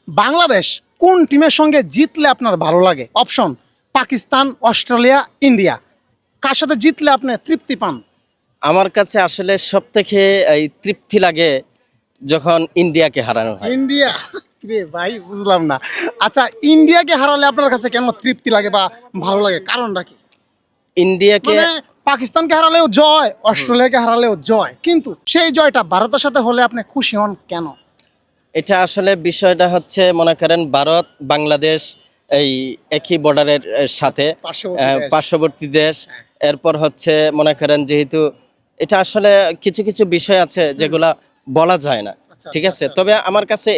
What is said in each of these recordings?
বাংলাদেশ কোন টিমের সঙ্গে জিতলে আপনার ভালো লাগে? Option Pakistan, Australia, India. কার সাথে জিতলে আপনি তৃপ্তি পান? আমার কাছে আসলে সবথেকে এই তৃপ্তি লাগে যখন ইন্ডিয়াকে হারানো হয়। ইন্ডিয়া? রে ভাই বুঝলাম না। আচ্ছা, ইন্ডিয়াকে হারালে আপনার কাছে কেন তৃপ্তি লাগে বা ভালো লাগে, কারণটা কি? ইন্ডিয়াকে মানে পাকিস্তানকে হারালেও জয়, অস্ট্রেলিয়াকে হারালেও জয়, কিন্তু সেই জয়টা ভারতের সাথে হলে আপনি খুশি হন কেন? এটা আসলে বিষয়টা হচ্ছে, মনে করেন ভারত বাংলাদেশ এই একই বর্ডারের সাথে পার্শ্ববর্তী দেশ। এরপর হচ্ছে মনে করেন যেহেতু এটা আসলে কিছু কিছু বিষয় আছে যেগুলা বলা যায় না, ঠিক আছে। তবে আমার কাছে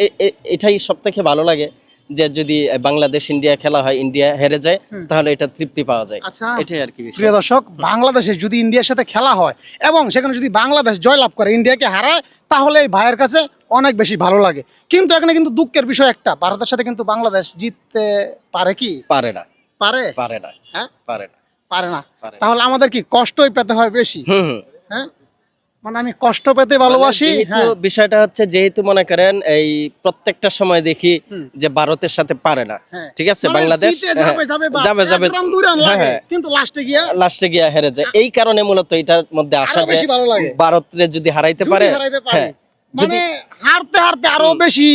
এটাই সবথেকে ভালো লাগে যে যদি বাংলাদেশ ইন্ডিয়া খেলা হয়, ইন্ডিয়া হেরে যায়, তাহলে এটা তৃপ্তি পাওয়া যায়। আচ্ছা এটাই আর কি বিষয়। প্রিয় দর্শক, বাংলাদেশে যদি ইন্ডিয়ার সাথে খেলা হয় এবং সেখানে যদি বাংলাদেশ জয়লাভ করে, ইন্ডিয়াকে হারায়, তাহলে এই ভাইয়ের কাছে অনেক বেশি ভালো লাগে। কিন্তু এখানে কিন্তু দুঃখের বিষয় একটা, ভারতের সাথে কিন্তু বাংলাদেশ জিততে পারে কি? পারে না, পারে? পারে না, হ্যাঁ, পারে না, পারে না। পারে না। তাহলে আমাদের কি কষ্টই পেতে হয় বেশি? হুম। হ্যাঁ, মানে আমি কষ্ট পেতে ভালোবাসি। যেহেতু হ্যাঁ, বিষয়টা হচ্ছে, যেহেতু মনে করেন এই প্রত্যেকটা সময় দেখি যে ভারতের সাথে পারে না, হ্যাঁ। ঠিক আছে। মানে বাংলাদেশ জিতে যাবে, যাবে, বা যাবে এক রান, দুই রান লাগে, হ্যাঁ, কিন্তু লাস্টে গিয়া লাস্টে গিয়ে হেরে যায়। এই কারণে মূলত এটার মধ্যে আসা আরো যে বেশি ভালো লাগে। ভারতরে যদি হারাইতে যদি পারে, হারাইতে পারে, হ্যাঁ, মানে হারতে হারতে আরো বেশি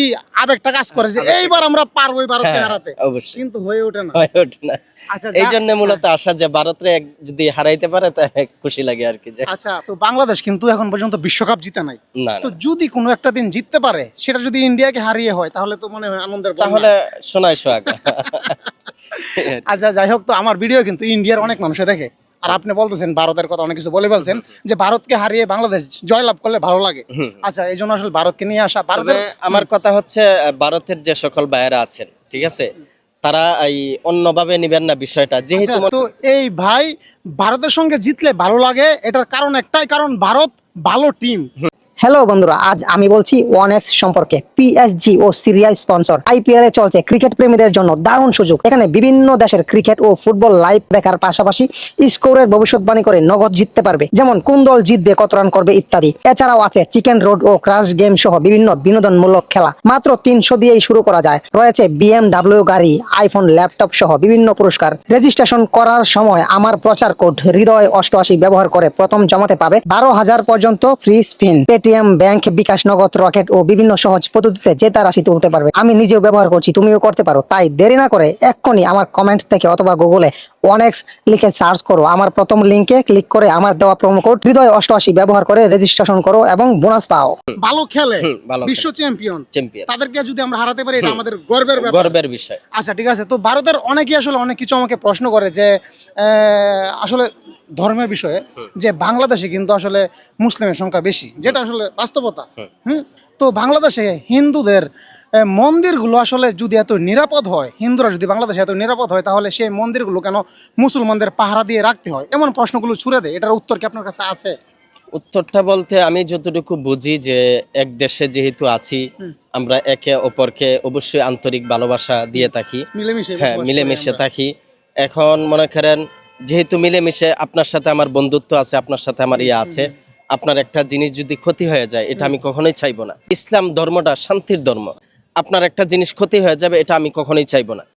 আবেগটা কাজ করে যে এইবার আমরা পারবো এই ভারতকে হ্যাঁ, হারাতে, অবশ্যই কিন্তু হয়ে ওঠে না। হয়ে ওঠে না। আচ্ছা, এই জন্য মূলত আসা যে ভারতরে যদি হারাইতে পারে তাহলে খুশি লাগে আর কি। যে আচ্ছা, তো বাংলাদেশ কিন্তু এখন পর্যন্ত বিশ্বকাপ জিতে নাই। না তো না, যদি কোনো একটা দিন জিততে পারে, সেটা যদি ইন্ডিয়াকে হারিয়ে হয়, তাহলে তো মনে হয় আনন্দের বন্যা। তাহলে শোনাই সোহাগ। আচ্ছা, যাই হোক, তো আমার ভিডিও কিন্তু ইন্ডিয়ার অনেক মানুষে দেখে, আর আপনি বলতেছেন ভারতের কথা অনেক কিছু বলে ফেলছেন যে ভারতকে হারিয়ে বাংলাদেশ জয়লাভ করলে ভালো লাগে। আচ্ছা, এই জন্য আসলে ভারতকে নিয়ে আসা, ভারতের তবে আমার কথা হচ্ছে, ভারতের যে সকল ভাইয়েরা আছেন, ঠিক আছে, তারা এই অন্যভাবে নিবেন না বিষয়টা। যেহেতু আচ্ছা, তো এই ভাই ভারতের সঙ্গে জিতলে ভালো লাগে, এটার কারণ একটাই, কারণ ভারত ভালো টিম। হ্যালো বন্ধুরা, আজ আমি বলছি ওয়ানএক্স সম্পর্কে। পিএসজি ও সিরিয়া স্পন্সর আইপিএল এ চলছে ক্রিকেট প্রেমীদের জন্য দারুণ সুযোগ। এখানে বিভিন্ন দেশের ক্রিকেট ও ফুটবল লাইভ দেখার পাশাপাশি স্কোরের ভবিষ্যৎবাণী করে নগদ জিততে পারবে, যেমন কোন দল জিতবে, কত রান করবে ইত্যাদি। এছাড়াও আছে চিকেন রোড ও ক্রাশ গেম সহ বিভিন্ন বিনোদনমূলক খেলা। মাত্র 300 দিয়েই শুরু করা যায়। রয়েছে বিএমডাব্লিউ গাড়ি, আইফোন, ল্যাপটপ সহ বিভিন্ন পুরস্কার। রেজিস্ট্রেশন করার সময় আমার প্রচার কোড হৃদয়88 ব্যবহার করে প্রথম জমাতে পাবে 12,000 পর্যন্ত ফ্রি স্পিন। পেটিএম, ব্যাংক, বিকাশ, নগদ, রকেট ও বিভিন্ন সহজ পদ্ধতিতে জেতা রাশি তুলতে পারবে। আমি নিজেও ব্যবহার করছি, তুমিও করতে পারো। তাই দেরি না করে এক্ষুনি আমার কমেন্ট থেকে অথবা গুগলে ওয়ানএক্স লিখে সার্চ করো। আমার প্রথম লিংকে ক্লিক করে আমার দেওয়া প্রোমো কোড হৃদয়88 ব্যবহার করে রেজিস্ট্রেশন করো এবং বোনাস পাও। ভালো খেলে, ভালো বিশ্ব চ্যাম্পিয়ন, চ্যাম্পিয়ন, তাদেরকে যদি আমরা হারাতে পারি, এটা আমাদের গর্বের ব্যাপার। গর্বের বিষয়। আচ্ছা, ঠিক আছে। তো ভারতের অনেকেই আসলে অনেক কিছু আমাকে প্রশ্ন করে যে আসলে ধর্মের বিষয়ে, যে বাংলাদেশে কিন্তু আসলে মুসলিমের সংখ্যা বেশি, যেটা আসলে বাস্তবতা। তো বাংলাদেশে হিন্দুদের মন্দিরগুলো আসলে যদি এত নিরাপদ হয়, হিন্দুরা যদি বাংলাদেশে এত নিরাপদ হয়, তাহলে সেই মন্দিরগুলো কেন মুসলমানদের পাহারা দিয়ে রাখতে হয়? এমন প্রশ্নগুলো ছুড়ে দেয়, এটার উত্তর কি আপনার কাছে আছে? উত্তরটা বলতে আমি যতটুকু বুঝি যে এক দেশে যেহেতু আছি, আমরা একে অপরকে অবশ্যই আন্তরিক ভালোবাসা দিয়ে থাকি। মিলেমিশে হ্যাঁ, বসবাস করি মিলেমিশে আমরা। থাকি। এখন মনে করেন যেহেতু মিলেমিশে, আপনার সাথে আমার বন্ধুত্ব আছে, আপনার সাথে আমার ইয়ে আছে, আপনার একটা জিনিস যদি ক্ষতি হয়ে যায়, এটা আমি কখনোই চাইবো না। ইসলাম ধর্মটা শান্তির ধর্ম। আপনার একটা জিনিস ক্ষতি হয়ে যাবে, এটা আমি কখনোই চাইবো না।